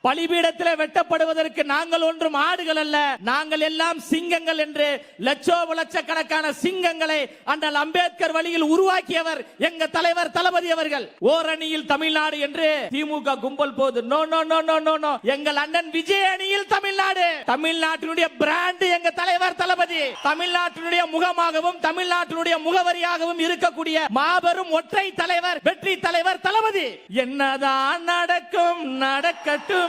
பலிபீடத்தில் வெட்டப்படுவதற்கு நாங்கள் ஒன்றும் ஆடுகள் அல்ல, நாங்கள் எல்லாம் சிங்கங்கள் என்று லட்சக்கணக்கான சிங்கங்களை அண்ணல் அம்பேத்கர் வழியில் உருவாக்கியவர் எங்க தலைவர் தளபதி அவர்கள். ஓரணியில் தமிழ்நாடு என்று திமுக கும்பல் போது no no no no no no, எங்கள் அண்ணன் விஜய் அணியில் தமிழ்நாடு. தமிழ்நாட்டினுடைய பிராண்ட் எங்க தலைவர் தளபதி. தமிழ்நாட்டினுடைய முகமாகவும் தமிழ்நாட்டினுடைய முகவரியாகவும் இருக்கக்கூடிய மாபெரும் ஒற்றை தலைவர் வெற்றி தலைவர் தளபதி. என்னதான் நடக்கும் நடக்கட்டும்,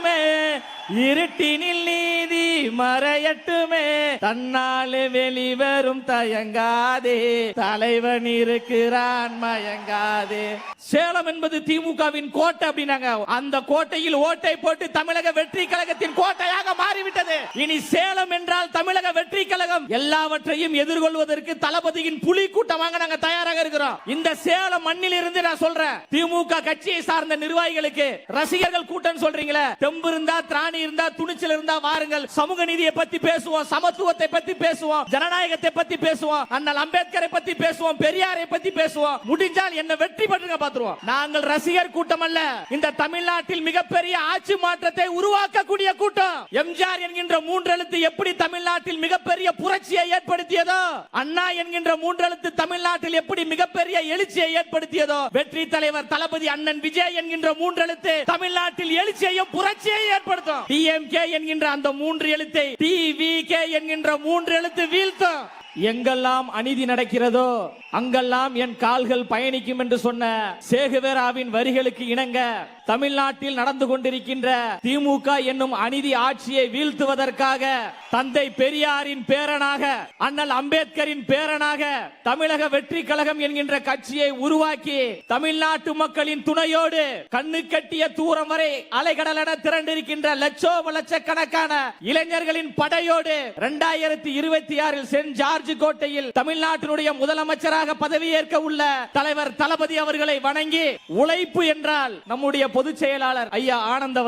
இருட்டினில் நீதி மறையட்டுமே, தன்னால் வெளிவரும் தயங்காதே, தலைவன் இருக்கிறான் மயங்காதே. சேலம் என்பது திமுகவின் கோட்டை அப்படின்னாங்க. அந்த கோட்டையில் ஓட்டை போட்டு தமிழக வெற்றி கழகத்தின் கோட்டையாக மாறிவிட்டது. இனி சேலம் என்றால் தமிழக வெற்றி கழகம். எல்லாவற்றையும் எதிர்கொள்வதற்கு தளபதியின் புலி கூட்டமாக நாங்க தயாராக இருக்கிறோம். இந்த சேலம் மண்ணில் இருந்து நான் சொல்றேன், திமுக கட்சியை சார்ந்த நிர்வாகிகளுக்கு ரசிகர்கள் கூட்டம் சொல்றீங்களே, தெம்பு இருந்தா திராணி இருந்தா துணிச்சல் இருந்தா வாருங்கள். சமூக நீதியை பத்தி பேசுவோம், சமத்துவத்தை பத்தி பேசுவோம், ஜனநாயகத்தை பத்தி பேசுவோம், அண்ணல் அம்பேத்கரை பத்தி பேசுவோம், பெரியாரை பத்தி பேசுவோம். முடிஞ்சால் என்ன வெற்றி பெற்றுங்க பாத்துருவோம். நாங்கள் ரசிகர் கூட்டம் அல்ல, இந்த தமிழ்நாட்டில் மிகப்பெரிய ஆட்சி மாற்றத்தை உருவாக்கக்கூடிய கூட்டம். எம்ஜிஆர் என்கின்ற மூன்றெழுத்து எப்படி தமிழ்நாட்டில் மிகப்பெரிய புரட்சியை ஏற்படுத்தியதோ, அண்ணா என்கின்ற மூன்றெழுத்து தமிழ்நாட்டில் எப்படி மிகப்பெரிய எழுச்சியை ஏற்படுத்தியதோ, வெற்றி தலைவர் தளபதி அண்ணன் விஜய் என்கின்ற மூன்றெழுத்து தமிழ்நாட்டில் எழுச்சியையும் புரட்சியை ஏற்படுத்தும். டிஎம்கே என்கின்ற அந்த மூன்று எழுத்தை டிவிகே என்கின்ற மூன்று எழுத்து வீழ்த்தும். எங்கெல்லாம் அநீதி நடக்கிறதோ அங்கெல்லாம் என் கால்கள் பயணிக்கும் என்று சொன்ன சேகுவேராவின் வரிகளுக்கு இணங்க தமிழ்நாட்டில் நடந்து கொண்டிருக்கின்ற திமுக என்னும் அநீதி ஆட்சியை வீழ்த்துவதற்காக தந்தை பெரியாரின் பேரனாக அண்ணல் அம்பேத்கரின் பேரனாக தமிழக வெற்றி கழகம் என்கின்ற கட்சியை உருவாக்கி தமிழ்நாட்டு மக்களின் துணையோடு கண்ணு கட்டிய தூரம் வரை அலைகடலென திரண்டிருக்கின்ற லட்சக்கணக்கான இளைஞர்களின் படையோடு 2026 சென்ட் ஜார்ஜ் கோட்டையில் தமிழ்நாட்டினுடைய முதலமைச்சராக பதவியேற்க உள்ள தலைவர் தளபதி அவர்களை வணங்கி, உழைப்பு என்றால் நம்முடைய பொதுச் செயலாளர் ஐயா ஆனந்த்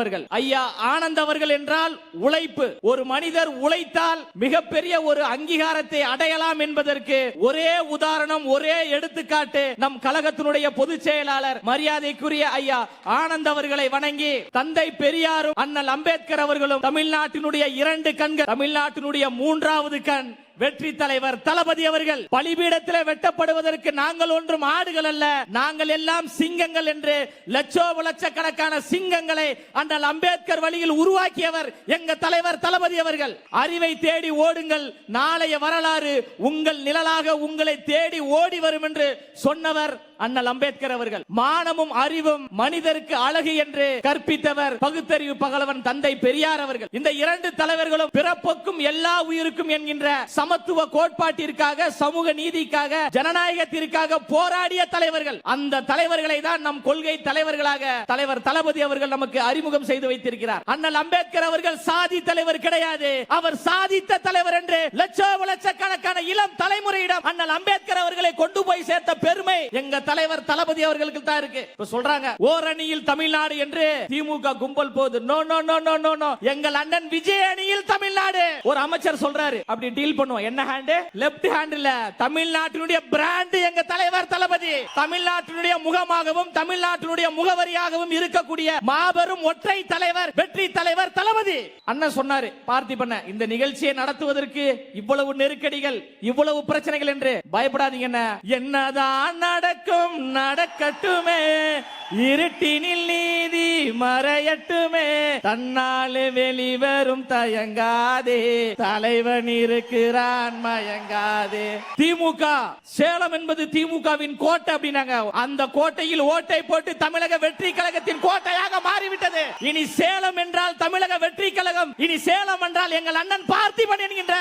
அவர்கள் என்றால் உழைப்பு. ஒரு மனிதர் உழைத்தால் மிகப்பெரிய ஒரு அங்கீகாரத்தை அடையலாம் என்பதற்கு ஒரே உதாரணம், ஒரே எடுத்துக்காட்டு நம் கழகத்தினுடைய பொதுச் செயலாளர் மரியாதைக்குரிய ஐயா ஆனந்த் அவர்களை வணங்கி, தந்தை பெரியாரும் அண்ணல் அம்பேத்கர் அவர்களும் தமிழ்நாட்டினுடைய இரண்டு கண்கள், தமிழ்நாட்டினுடைய மூன்றாவது கண் வெற்றி தலைவர் தளபதி அவர்கள். பலிபீடத்தில் வெட்டப்படுவதற்கு நாங்கள் ஒன்றும் ஆடுகள் அல்ல, நாங்கள் எல்லாம் சிங்கங்கள் என்று லட்சக்கணக்கான சிங்கங்களை அண்ணல் அம்பேத்கர் வழியில் உருவாக்கியவர் எங்க தலைவர் தளபதி அவர்கள். அறிவை தேடி ஓடுங்கள், நாளைய வரலாறு உங்கள் நிழலாக உங்களை தேடி ஓடி வரும் என்று சொன்னவர் அண்ணல் அம்பேத்கர் அவர்கள். மானமும் அறிவும் மனிதருக்கு அழகு என்று கற்பித்தவர் பகுத்தறிவு பகலவன் தந்தை பெரியார் அவர்கள். இந்த இரண்டு தலைவர்களும் பிறப்புக்கும் எல்லா உயிருக்கும் என்கின்ற சமத்துவ கோட்பாட்டிற்காக, சமூக நீதிக்காக, ஜனநாயகத்திற்காக போராடிய தலைவர்கள். அந்த தலைவர்களை தான் நம் கொள்கை தலைவர்களாக தலைவர் தளபதி அவர்கள் நமக்கு அறிமுகம் செய்து வைத்திருக்கிறார். அண்ணல் அம்பேத்கர் அவர்கள் சாதி தலைவர் கிடையாது, அவர் சாதித்த தலைவர் என்று லட்சக்கணக்கான இளம் தலைமுறையிடம் அண்ணல் அம்பேத்கர் அவர்களை கொண்டு போய் சேர்த்த பெருமை எங்க தலைவர் தளபதி அவர்களுக்கு தான் இருக்கு. இப்ப சொல்றாங்க ஓரணியில் தமிழ்நாடு என்று திமுக கும்பல் போது no no no no no no, எங்கள் அண்ணன் விஜய் அணியில் தமிழ்நாடு. ஒரு அமைச்சர் சொல்றாரு, அப்படி டீல் பண்ணுவோம். என்ன ஹேண்ட்? லெப்ட் ஹேண்ட் இல்ல, தமிழ்நாட்டினுடைய பிராண்ட் எங்க தலைவர் தளபதி. தமிழ்நாட்டினுடைய முகமாகவும் தமிழ்நாட்டினுடைய முகவரியாகவும் இருக்கக்கூடிய மாபெரும் ஒற்றை தலைவர் வெற்றி தலைவர் தளபதி. அண்ணன் சொன்னாரு பார்த்திபன், இந்த நிகழ்ச்சியை நடத்துவதற்கு இவ்வளவு நெருக்கடிகள், இவ்வளவு பிரச்சனைகள் என்று பயப்படாதீங்க. என்னதான் நடக்கும் நடக்கட்டுமே, இருட்டினில் நீதி மறையட்டுமே, தன்னால் வெளிவரும் தயங்காதே, தலைவன் இருக்கிறான் மயங்காதே. திமுக சேலம் என்பது திமுகவின் கோட்டை அப்படின்னாங்க. அந்த கோட்டையில் ஓட்டை போட்டு தமிழக வெற்றி கழகத்தின் கோட்டையாக மாறிவிட்டது. இனி சேலம் என்றால் தமிழக வெற்றி கழகம், இனி சேலம் என்றால் எங்கள் அண்ணன் பார்த்திபன் என்கின்ற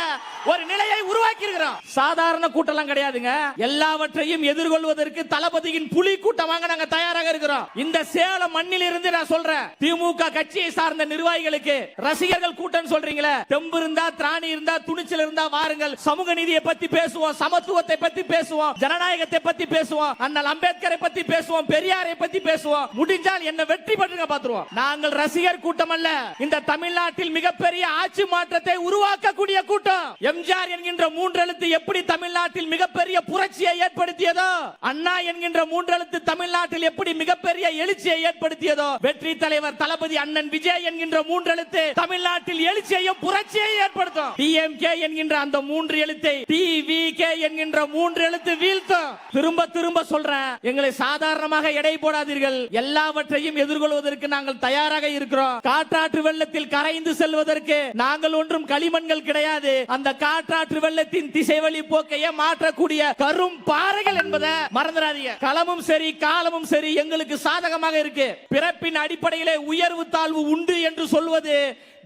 ஒரு நிலையை உருவாக்கி இருக்கிறோம். சாதாரண கூட்டம் கிடையாதுங்க. எல்லாவற்றையும் எதிர்கொள்வதற்கு தளபதியின் புலி கூட்டமாக நாங்க தயாராக இருக்கிறோம். இந்த சேலம் மண்ணில் இருந்து நான் சொல்றேன், திமுக கட்சியை சார்ந்த நிர்வாகிகளுக்கு ரசிகர்கள் கூட்டம் சொல்றீங்களே, தெம்பு இருந்தா திராணி இருந்தா துணிச்சல் இருந்தா வாருங்கள். சமூக நீதியை பத்தி பேசுவோம், சமத்துவத்தை பத்தி பேசுவோம், ஜனநாயகத்தை பத்தி பேசுவோம், அண்ணல் அம்பேத்கரை பத்தி பேசுவோம், பெரியாரை பத்தி பேசுவோம். முடிஞ்சால் என்ன வெற்றி பெற்றுங்க பாத்துருவோம். நாங்கள் ரசிகர் கூட்டம் அல்ல, இந்த தமிழ்நாட்டில் தமிழ்நாட்டில் மிகப்பெரிய ஆட்சி மாற்றத்தை உருவாக்கக்கூடிய கூட்டம். எம்ஜிஆர் என்கின்ற மூன்றெழுத்து எப்படி தமிழ்நாட்டில் மிகப்பெரிய புரட்சியை ஏற்படுத்தியதோ, அண்ணா என்கின்ற மூன்றெழுத்து தமிழ்நாட்டில் எப்படி மிகப்பெரிய எழுச்சியை ஏற்படுத்தியதோ, வெற்றி தலைவர் தளபதி அண்ணன் விஜய் என்கின்ற மூன்றெழுத்து தமிழ்நாட்டில் எழுச்சியையும் புரட்சியை ஏற்படுத்தும். டிஎம்கே என்கின்ற அந்த மூன்று எழுத்தை டிவிகே என்கின்ற மூன்று எழுத்து வீழ்த்தும். திரும்ப திரும்ப சொல்றேன், எங்களை சாதாரணமாக எடை போடாதீர்கள். எல்லாவற்றையும் எதிர்கொள்வதற்கு நாங்கள் தயாராக இருக்கிறோம். காற்றாற்று வெள்ளத்தில் கரைந்து செல்வதற்கு நாங்கள் ஒன்றும் களிமண்கள் கிடையாது. அந்த காற்றாற்று வெள்ளத்தின் திசைவழி போக்கையே மாற்றக்கூடிய கரும் பாறைகள் என்பதை மறந்துடாதீங்க. களமும் சரி காலமும் சரி எங்களுக்கு சாதகமாக இருக்கு. பிறப்பின் அடிப்படையிலே உயர்வு தாழ்வு உண்டு என்று சொல்வது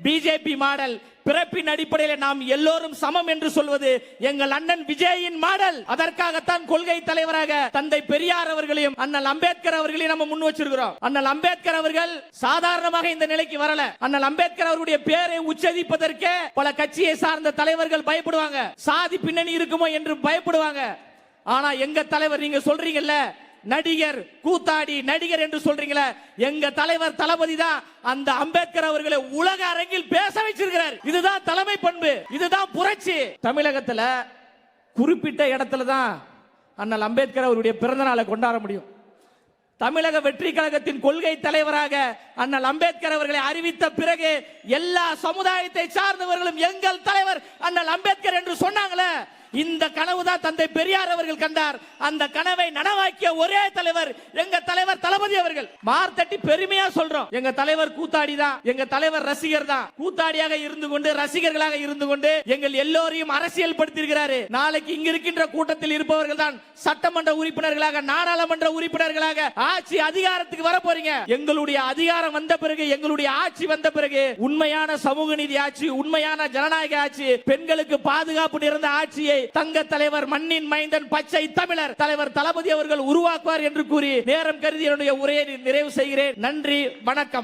பிஜேபி மாடல். பிறப்பின் அடிப்படையில் நாம் எல்லோரும் சமம் என்று சொல்வது எங்கள் அண்ணன் விஜயின் மாடல். அதற்காகத்தான் கொள்கை தலைவராக தந்தை பெரியார் அவர்களையும் அண்ணல் அம்பேத்கர் அவர்களையும் நம்ம முன் வச்சிருக்கிறோம். அண்ணல் அம்பேத்கர் அவர்கள் சாதாரணமாக இந்த நிலைக்கு வரல. அண்ணல் அம்பேத்கர் அவருடைய பேரை உச்சரிப்பதற்கே பல கட்சியை சார்ந்த தலைவர்கள் பயப்படுவாங்க. சாதி பின்னணி இருக்குமோ என்று பயப்படுவாங்க. ஆனா எங்க தலைவர், நீங்க சொல்றீங்கல்ல நடிகர் கூத்தாடி நடிகர் என்று சொல்றீங்களே, எங்க தலைவர் தளபதி தான் அந்த அம்பேத்கர் அவர்களை உலக அரங்கில் பேச வச்சிருக்கிறார். இதுதான் தலைமை பண்பு, இதுதான் புரட்சி. தமிழகத்துல குறிப்பிட்ட இடத்துல தான் அண்ணல் அம்பேத்கர் அவருடைய பிறந்த நாளை கொண்டாட முடியும். தமிழக வெற்றி கழகத்தின் கொள்கை தலைவராக அண்ணல் அம்பேத்கர் அவர்களை அறிவித்த பிறகு எல்லா சமுதாயத்தை சார்ந்தவர்களும் எங்கள் தலைவர் அண்ணல் அம்பேத்கர் என்று சொன்னாங்களே, இந்த கனவுதான் தந்தை பெரியார் அவர்கள் கண்டார். அந்த கனவை நனவாக்கிய ஒரே தலைவர் எங்க தலைவர் தளபதி அவர்கள். மார்த்தட்டி பெருமையா சொல்றோம், எங்க தலைவர் கூத்தாடி தான், எங்க தலைவர் ரசிகர் தான். கூத்தாடியாக இருந்து கொண்டு ரசிகர்களாக இருந்து கொண்டு எங்கள் எல்லோரையும் அரசியல் படுத்திருக்கிறாரு. நாளைக்கு இங்க இருக்கின்ற கூட்டத்தில் இருப்பவர்கள் தான் சட்டமன்ற உறுப்பினர்களாக, நாடாளுமன்ற உறுப்பினர்களாக ஆட்சி அதிகாரத்துக்கு வர போறீங்க. எங்களுடைய அதிகாரம் வந்த பிறகு, எங்களுடைய ஆட்சி வந்த பிறகு உண்மையான சமூக நீதி ஆட்சி, உண்மையான ஜனநாயக ஆட்சி, பெண்களுக்கு பாதுகாப்பு நிறைந்த ஆட்சியை தங்க தலைவர் மண்ணின் மைந்தன் பச்சை தமிழர் தலைவர் தளபதி அவர்கள் உருவாக்குவார் என்று கூறி நேரம் கருதி என்னுடைய உரையை நிறைவு செய்கிறேன். நன்றி, வணக்கம்.